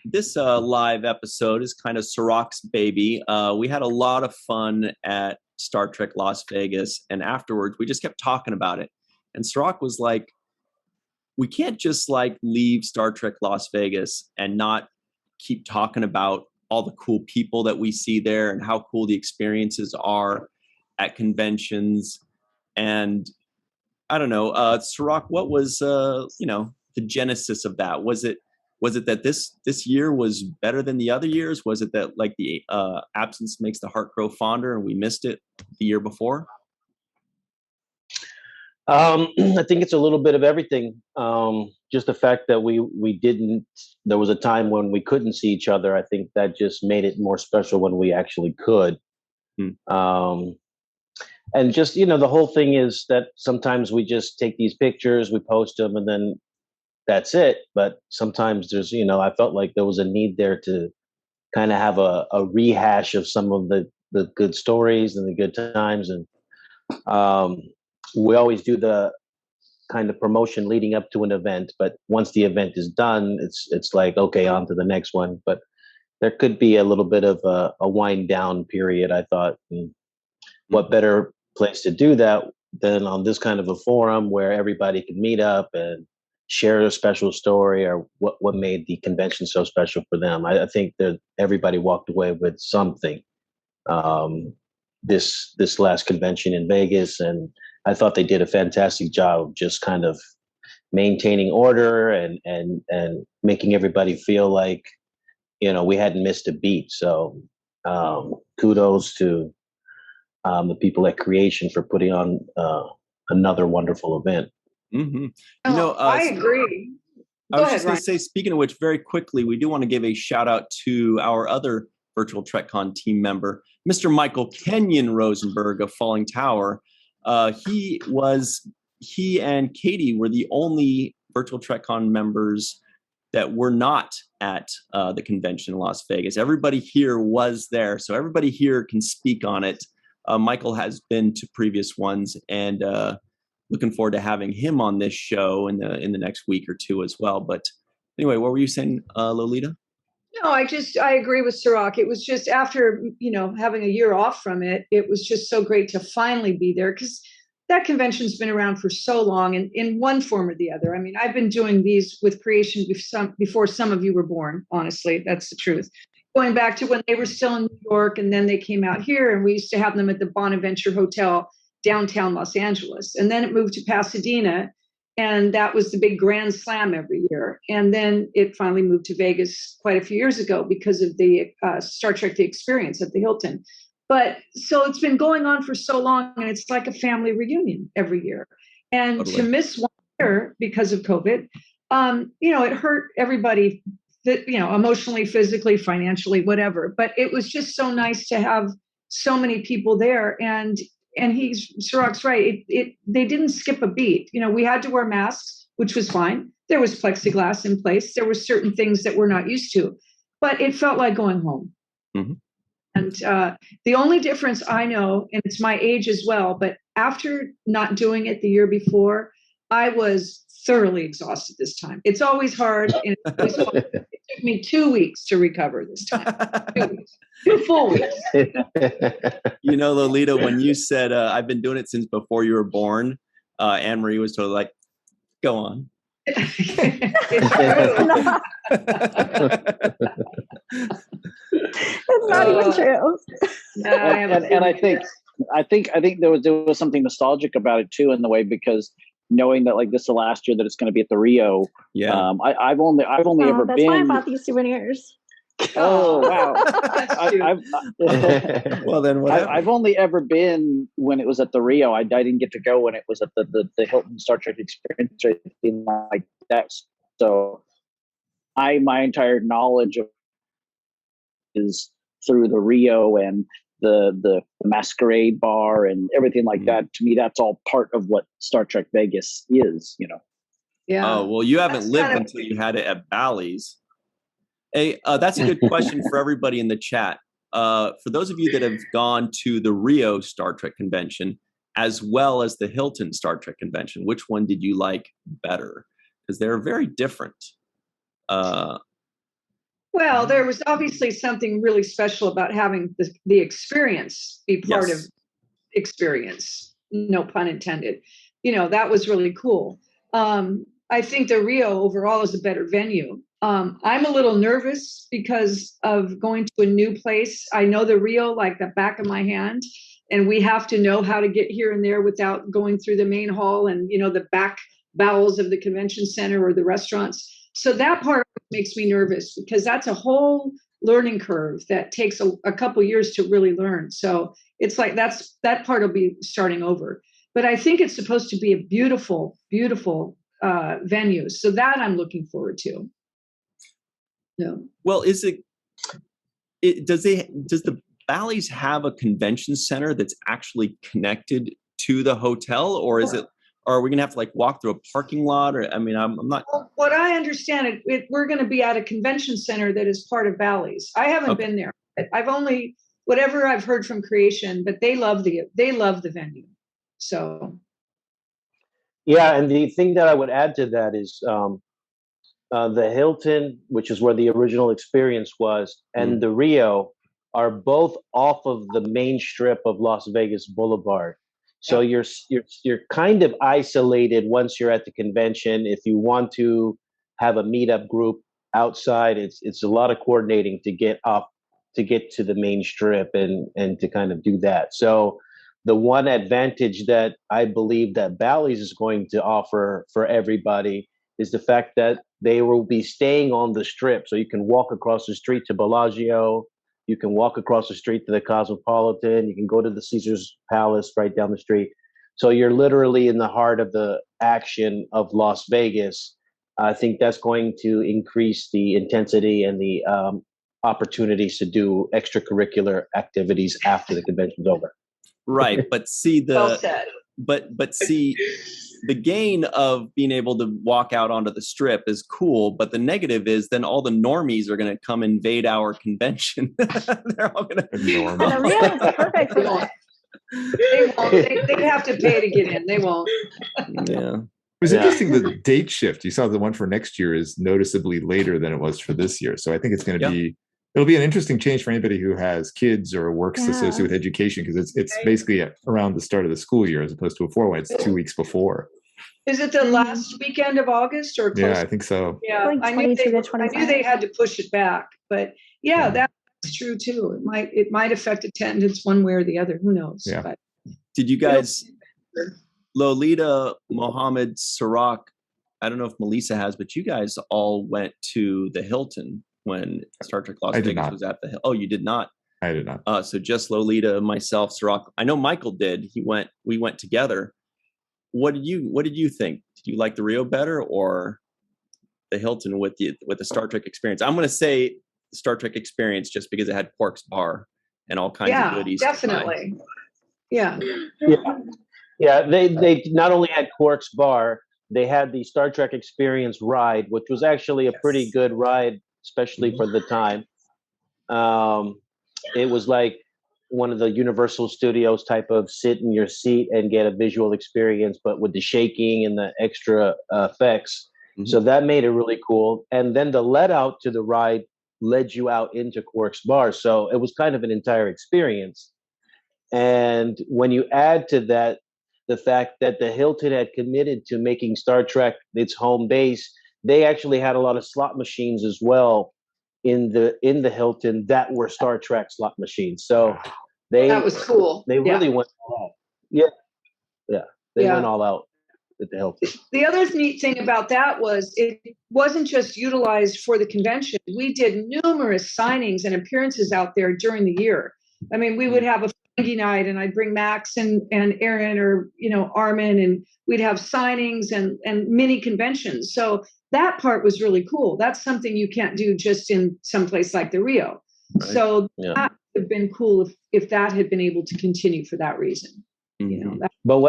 this live episode is kind of Sirach's baby. We had a lot of fun at Star Trek Las Vegas, and afterwards we just kept talking about it. And Sirach was like, we can't just like leave Star Trek Las Vegas and not keep talking about all the cool people that we see there and how cool the experiences are at conventions. And I don't know, Sirach, what was the genesis of that? Was it that this year was better than the other years? Was it that like the absence makes the heart grow fonder and we missed it the year before? I think it's a little bit of everything. Just the fact that we didn't. There was a time when we couldn't see each other. I think that just made it more special when we actually could. And just the whole thing is that sometimes we just take these pictures, we post them, and then that's it. But sometimes there's I felt like there was a need there to kind of have a rehash of some of the good stories and the good times. And we always do the kind of promotion leading up to an event, but once the event is done, it's like, okay, on to the next one. But there could be a little bit of a wind down period, I thought. And what better place to do that than on this kind of a forum where everybody can meet up and share a special story or what made the convention so special for them. I think that everybody walked away with something this last convention in Vegas, and I thought they did a fantastic job of just kind of maintaining order and making everybody feel like we hadn't missed a beat. So kudos to the people at Creation for putting on another wonderful event. Mm-hmm. I agree. I was just going to say, speaking of which, very quickly, we do want to give a shout out to our other virtual TrekCon team member, Mr. Michael Kenyon Rosenberg of Falling Tower. He and Katie were the only virtual TrekCon members that were not at the convention in Las Vegas. Everybody here was there, so everybody here can speak on it. Michael has been to previous ones, and looking forward to having him on this show in the next week or two as well. But anyway, what were you saying, Lolita? No, I agree with Sirach. It was just after, having a year off from it, it was just so great to finally be there, because that convention's been around for so long and in one form or the other. I mean, I've been doing these with Creation before some of you were born, honestly. That's the truth. Going back to when they were still in New York, and then they came out here, and we used to have them at the Bonaventure Hotel, downtown Los Angeles. And then it moved to Pasadena, and that was the big Grand Slam every year. And then it finally moved to Vegas quite a few years ago because of the Star Trek The Experience at the Hilton. But so it's been going on for so long, and it's like a family reunion every year. And totally. To miss one year because of COVID, it hurt everybody, emotionally, physically, financially, whatever. But it was just so nice to have so many people there. And Sirach's right. They didn't skip a beat. We had to wear masks, which was fine. There was plexiglass in place. There were certain things that we're not used to, but it felt like going home. Mm-hmm. And the only difference I know, and it's my age as well, but after not doing it the year before, I was thoroughly exhausted this time. It's always hard. And it took me 2 weeks to recover this time. 2 weeks. 2 full weeks. Lolita, when you said, I've been doing it since before you were born, Anne-Marie was totally like, go on. It's not even true. And I think there was something nostalgic about it too, in the way, because knowing that like this is the last year that it's going to be at the Rio. Yeah. I've only ever that's been. why I bought these souvenirs. Oh wow! Well then, whatever. I've only ever been when it was at the Rio. I didn't get to go when it was at the Hilton Star Trek Experience or anything like that. So, my entire knowledge of is through the Rio and the Masquerade Bar and everything like that. To me, that's all part of what Star Trek Vegas is. Yeah. Oh well, you haven't lived until you had it at Bally's. Hey, that's a good question for everybody in the chat. For those of you that have gone to the Rio Star Trek convention, as well as the Hilton Star Trek convention, which one did you like better? Because they're very different. Well, Well, there was obviously something really special about having the experience be part of Yes. experience, no pun intended. That was really cool. I think the Rio overall is a better venue. I'm a little nervous because of going to a new place. I know the Rio like the back of my hand, and we have to know how to get here and there without going through the main hall and the back bowels of the convention center or the restaurants. So that part makes me nervous because that's a whole learning curve that takes a couple years to really learn. So it's like that part will be starting over. But I think it's supposed to be a beautiful, beautiful venue. So that I'm looking forward to. Yeah. Well, does the Bally's have a convention center that's actually connected to the hotel, or are we gonna have to like walk through a parking lot? Or I'm not. Well, what I understand, we're going to be at a convention center that is part of Bally's. I haven't been there. I've only whatever I've heard from Creation, but they love the venue. So. Yeah, and the thing that I would add to that is the Hilton, which is where the original experience was, and the Rio are both off of the main strip of Las Vegas Boulevard. So you're kind of isolated once you're at the convention. If you want to have a meetup group outside, it's a lot of coordinating to get to the main strip and to kind of do that. So the one advantage that I believe that Bally's is going to offer for everybody is the fact that they will be staying on the strip. So you can walk across the street to Bellagio, you can walk across the street to the Cosmopolitan, you can go to the Caesar's Palace right down the street. So you're literally in the heart of the action of Las Vegas. I think that's going to increase the intensity and the opportunities to do extracurricular activities after the convention's over. Right, but see Well said. but see the gain of being able to walk out onto the strip is cool, but the negative is then all the normies are going to come invade our convention. They're all going to And the Rio is perfect for that. They won't. They have to pay to get in. They won't. Yeah. It was interesting, the date shift. You saw the one for next year is noticeably later than it was for this year. So I think it's going to be, it'll be an interesting change for anybody who has kids or works associated with education, because it's basically around the start of the school year as opposed to a 4-1. It's 2 weeks before. Is it the last weekend of August or close? Yeah, I think so. Yeah, Like I knew 22 to 25. they had to push it back, but that's true too. It might affect attendance one way or the other. Who knows? Yeah. But Did you guys, Lolita, Mohammed, Sirach, I don't know if Melissa has, but you guys all went to the Hilton when Star Trek Las Vegas was at the Hilton. Oh, you did not? I did not. So just Lolita, myself, Sirach. I know Michael did. We went together. What did you think? Did you like the Rio better or the Hilton with the Star Trek experience? I'm going to say the Star Trek experience just because it had Quark's bar and all kinds of goodies. Definitely. Yeah. They not only had Quark's bar, they had the Star Trek experience ride, which was actually a pretty good ride, especially for the time. It was like one of the Universal Studios type of sit in your seat and get a visual experience, but with the shaking and the extra effects. So that made it really cool. And then the let out to the ride led you out into Quark's bar. So it was kind of an entire experience. And when you add to that the fact that the Hilton had committed to making Star Trek its home base, they actually had a lot of slot machines as well in the Hilton that were Star Trek slot machines. So that was cool. They really went all out. They went all out at the Hilton. The other neat thing about that was it wasn't just utilized for the convention. We did numerous signings and appearances out there during the year. I mean, we would have a Funky night and I'd bring Max and Aaron or Armin, and we'd have signings and mini conventions. So that part was really cool. That's something you can't do just in some place like the Rio. Right. So that would have been cool if that had been able to continue for that reason. But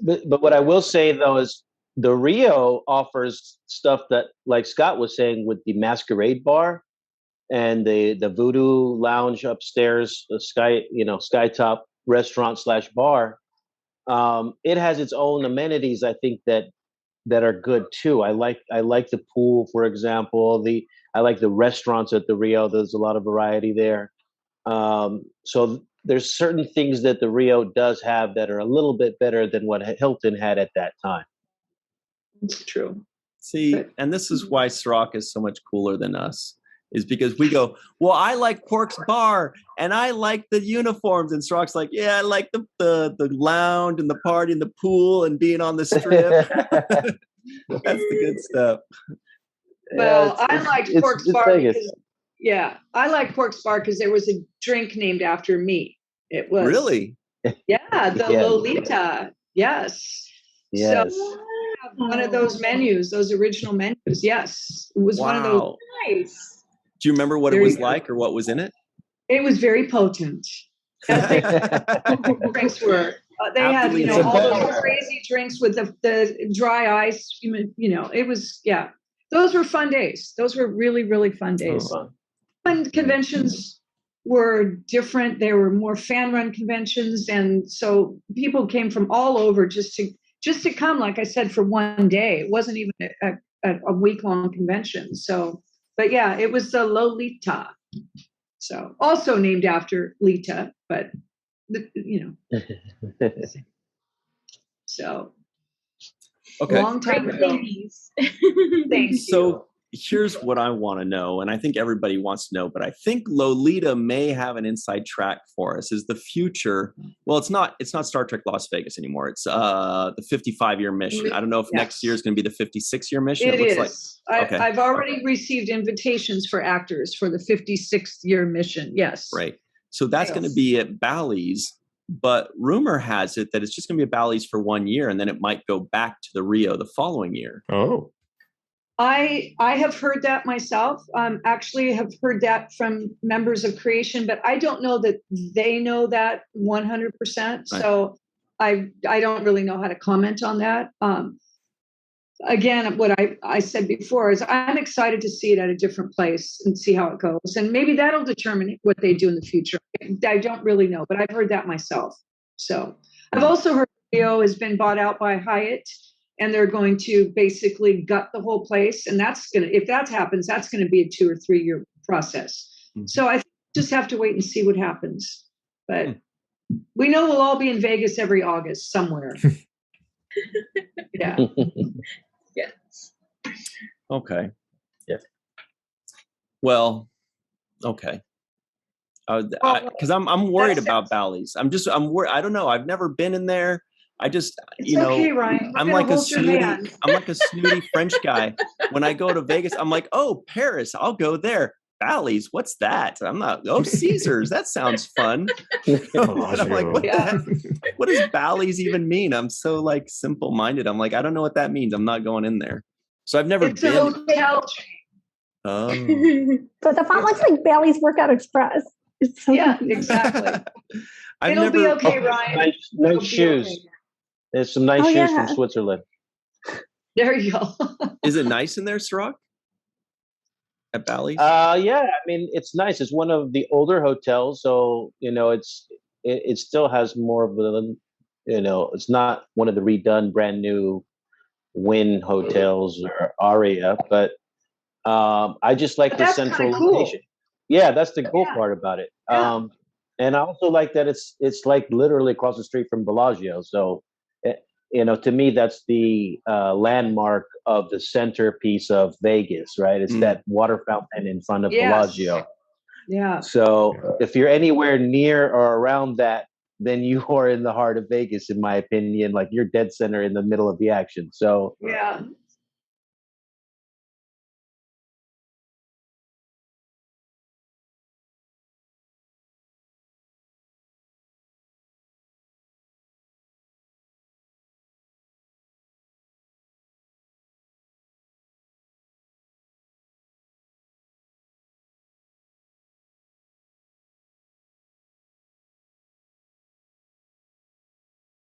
what I will say though is the Rio offers stuff that, like Scott was saying, with the Masquerade bar and the Voodoo Lounge upstairs, the Skytop restaurant / bar. It has its own amenities, I think, that are good too. I like the pool, for example. I like the restaurants at the Rio. There's a lot of variety there. So there's certain things that the Rio does have that are a little bit better than what Hilton had at that time. It's true. See, and this is why Ciroc is so much cooler than us, is because we go, well, I like Quark's bar and I like the uniforms. And Ciroc's like, yeah, I like the lounge and the party and the pool and being on the strip. That's the good stuff. Well, I liked Quark's bar because, I like Quark's bar because there was a drink named after me. It was really, the Lolita. Yes. Yes. So one of those menus, those original menus. Yes, it was one of those. Nice. Do you remember what it was like or what was in it? It was very potent. As they drinks were. They had, all those crazy drinks with the dry ice. It was, Those were fun days. Those were really, really fun days. And conventions were different. They were more fan-run conventions, and so people came from all over just to come. Like I said, for one day. It wasn't even a week-long convention. So, but yeah, it was the Lolita. So, also named after Lita, but So, okay. Long time ago. Thank you. So here's what I want to know, and I think everybody wants to know, but I think Lolita may have an inside track for us. Is the future? Well, it's not Star Trek Las Vegas anymore. It's the 55-year mission. I don't know if next year is going to be the 56-year mission. It looks is. Like I've already received invitations for actors for the 56th year mission. Yes. Right. So that's going to be at Bally's. But rumor has it that it's just going to be at Bally's for 1 year, and then it might go back to the Rio the following year. Oh. I have heard that myself. Actually have heard that from members of Creation, but I don't know that they know that 100%. Right. So I don't really know how to comment on that. Again, what I said before is I'm excited to see it at a different place and see how it goes. And maybe that'll determine what they do in the future. I don't really know, but I've heard that myself. So I've also heard Rio has been bought out by Hyatt, and they're going to basically gut the whole place. And if that happens, that's going to be a 2 or 3 year process. Mm-hmm. So I just have to wait and see what happens. But we know we'll all be in Vegas every August somewhere. Yeah. Yes. Okay. Yeah. Well, okay. Because I'm worried about Bally's. I'm worried. I don't know. I've never been in there. I just, okay, Ryan. I'm like a snooty French guy. When I go to Vegas, I'm like, oh, Paris, I'll go there. Bally's, what's that? I'm not. Oh, Caesars, that sounds fun. I'm like, what does Bally's even mean? I'm so like simple-minded. I'm like, I don't know what that means. I'm not going in there. So I've never been. It's a hotel chain. Oh. But the font looks like Bally's Workout Express. It's so exactly. It'll be okay, Ryan. Nice shoes. Okay. There's some nice shoes from Switzerland. There you go. Is it nice in there, Ciroc? At Bally's? Yeah. I mean, it's nice. It's one of the older hotels, so it still has more of the, it's not one of the redone brand new Wynn hotels or Aria, but I just like the central location. Yeah, that's the cool part about it. Yeah. And I also like that it's like literally across the street from Bellagio. So, to me, that's the landmark of the centerpiece of Vegas, right? It's that water fountain in front of Bellagio. Yeah. So if you're anywhere near or around that, then you are in the heart of Vegas, in my opinion. Like, you're dead center in the middle of the action. So